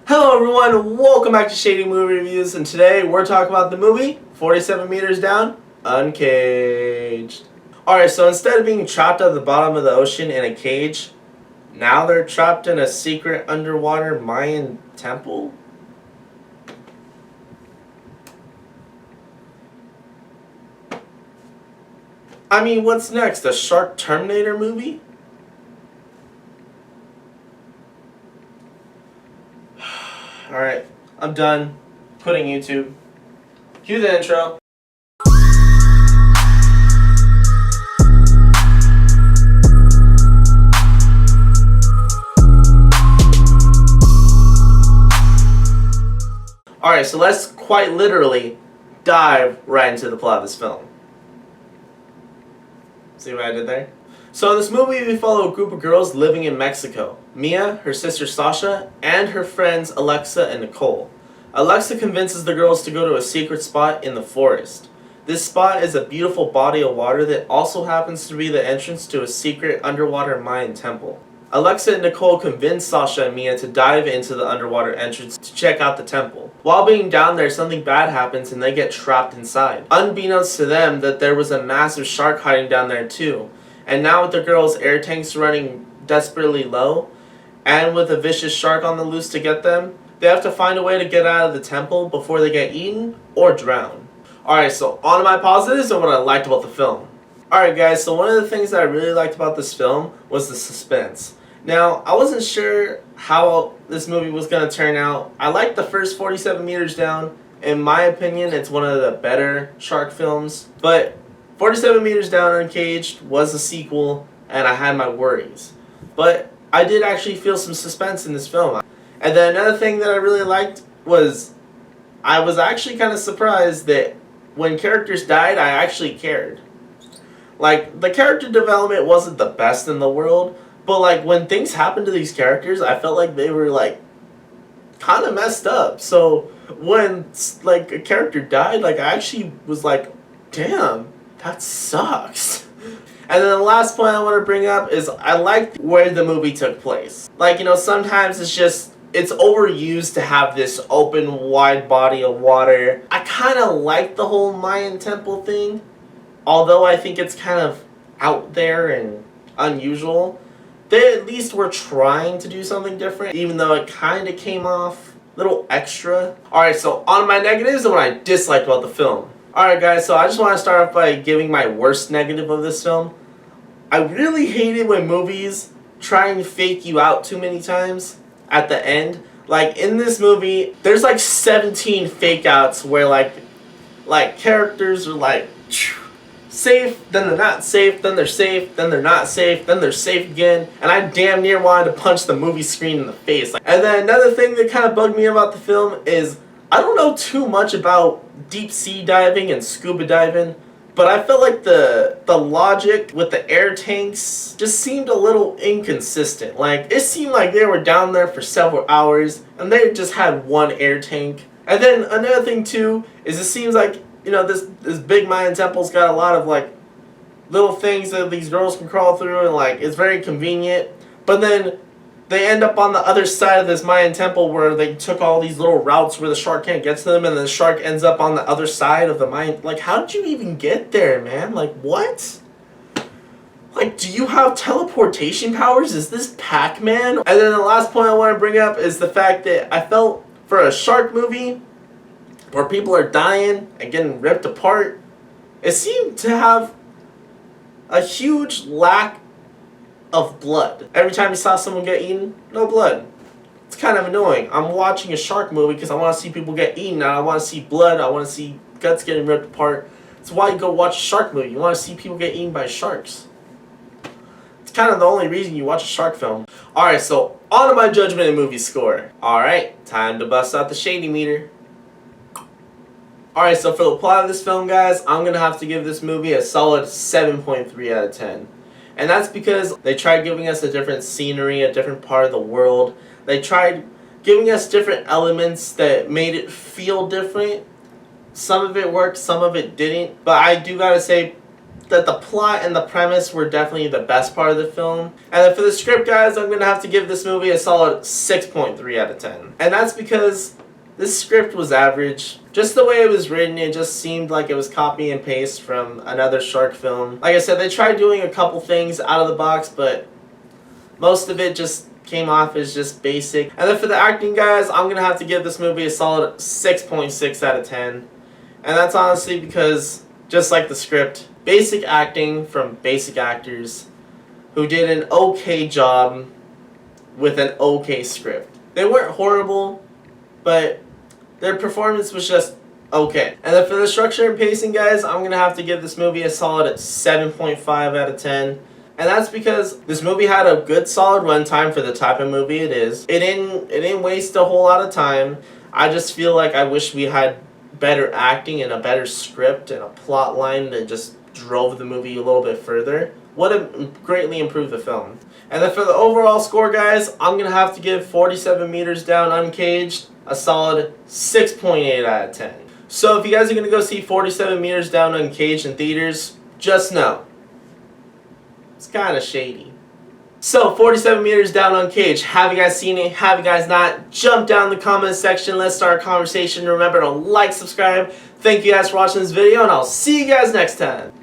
Hello everyone, welcome back to Shady Movie Reviews, and today we're talking about the movie 47 Meters Down, Uncaged. Alright, so instead of being trapped at the bottom of the ocean in a cage, now they're trapped in a secret underwater Mayan temple? I mean, what's next? A Shark Terminator movie? Alright, I'm done quitting YouTube. Cue the intro. Alright, so let's quite literally dive right into the plot of this film. See what I did there? So in this movie, we follow a group of girls living in Mexico. Mia, her sister Sasha, and her friends Alexa and Nicole. Alexa convinces the girls to go to a secret spot in the forest. This spot is a beautiful body of water that also happens to be the entrance to a secret underwater Mayan temple. Alexa and Nicole convince Sasha and Mia to dive into the underwater entrance to check out the temple. While being down there, something bad happens and they get trapped inside. Unbeknownst to them that there was a massive shark hiding down there too. And now with the girls' air tanks running desperately low, and with a vicious shark on the loose to get them, they have to find a way to get out of the temple before they get eaten or drown. Alright, so on to my positives and what I liked about the film. Alright guys, so one of the things that I really liked about this film was the suspense. Now, I wasn't sure how this movie was going to turn out. I liked the first 47 Meters Down. In my opinion, it's one of the better shark films. But 47 Meters Down Uncaged was a sequel, and I had my worries. But I did actually feel some suspense in this film. And then another thing that I really liked was I was actually kind of surprised that when characters died, I actually cared. Like, the character development wasn't the best in the world, but like when things happened to these characters, I felt like they were like kind of messed up. So when like a character died, like I actually was like, damn, that sucks. And then the last point I want to bring up is I liked where the movie took place. Like, you know, sometimes it's overused to have this open, wide body of water. I kind of like the whole Mayan temple thing, although I think it's kind of out there and unusual. They at least were trying to do something different, even though it kind of came off a little extra. Alright, so on my negatives and what I disliked about the film. Alright guys, so I just want to start off by giving my worst negative of this film. I really hated when movies try and fake you out too many times at the end. Like in this movie, there's like 17 fake outs where like characters are like safe, then they're not safe, then they're safe, then they're not safe, then they're safe again, and I damn near wanted to punch the movie screen in the face. And then another thing that kind of bugged me about the film is I don't know too much about deep sea diving and scuba diving, but I felt like the logic with the air tanks just seemed a little inconsistent. Like, it seemed like they were down there for several hours and they just had one air tank. And then another thing too is it seems like, you know, this big Mayan temple's got a lot of like little things that these girls can crawl through, and like it's very convenient. But then they end up on the other side of this Mayan temple where they took all these little routes where the shark can't get to them, and then the shark ends up on the other side of the Mayan. Like, how did you even get there, man? Like, what? Like, do you have teleportation powers? Is this Pac-Man? And then the last point I want to bring up is the fact that I felt for a shark movie where people are dying and getting ripped apart, it seemed to have a huge lack of blood. Every time you saw someone get eaten, no blood. It's kind of annoying. I'm watching a shark movie because I want to see people get eaten, and I want to see blood, I want to see guts getting ripped apart. That's why you go watch a shark movie. You want to see people get eaten by sharks. It's kind of the only reason you watch a shark film. Alright, so on to my judgment and movie score. Alright, time to bust out the shady meter. Alright, so for the plot of this film, guys, I'm going to have to give this movie a solid 7.3 out of 10. And that's because they tried giving us a different scenery, a different part of the world. They tried giving us different elements that made it feel different. Some of it worked, some of it didn't. But I do gotta say, that the plot and the premise were definitely the best part of the film. And then for the script, guys, I'm going to have to give this movie a solid 6.3 out of 10. And that's because this script was average. Just the way it was written, it just seemed like it was copy and paste from another shark film. Like I said, they tried doing a couple things out of the box, but most of it just came off as just basic. And then for the acting, guys, I'm going to have to give this movie a solid 6.6 out of 10. And that's honestly because, just like the script, basic acting from basic actors who did an okay job with an okay script. They weren't horrible, but their performance was just okay. And then for the structure and pacing, guys, I'm going to have to give this movie a solid 7.5 out of 10. And that's because this movie had a good solid runtime for the type of movie it is. It didn't waste a whole lot of time. I just feel like I wish we had better acting and a better script and a plot line that just drove the movie a little bit further. Would have greatly improved the film. And then for the overall score, guys, I'm going to have to give 47 Meters Down Uncaged a solid 6.8 out of 10. So if you guys are going to go see 47 Meters Down Uncaged in theaters, just know it's kind of shady. So, 47 Meters Down Uncaged. Have you guys seen it? Have you guys not? Jump down in the comment section. Let's start a conversation. Remember to like, subscribe. Thank you guys for watching this video, and I'll see you guys next time.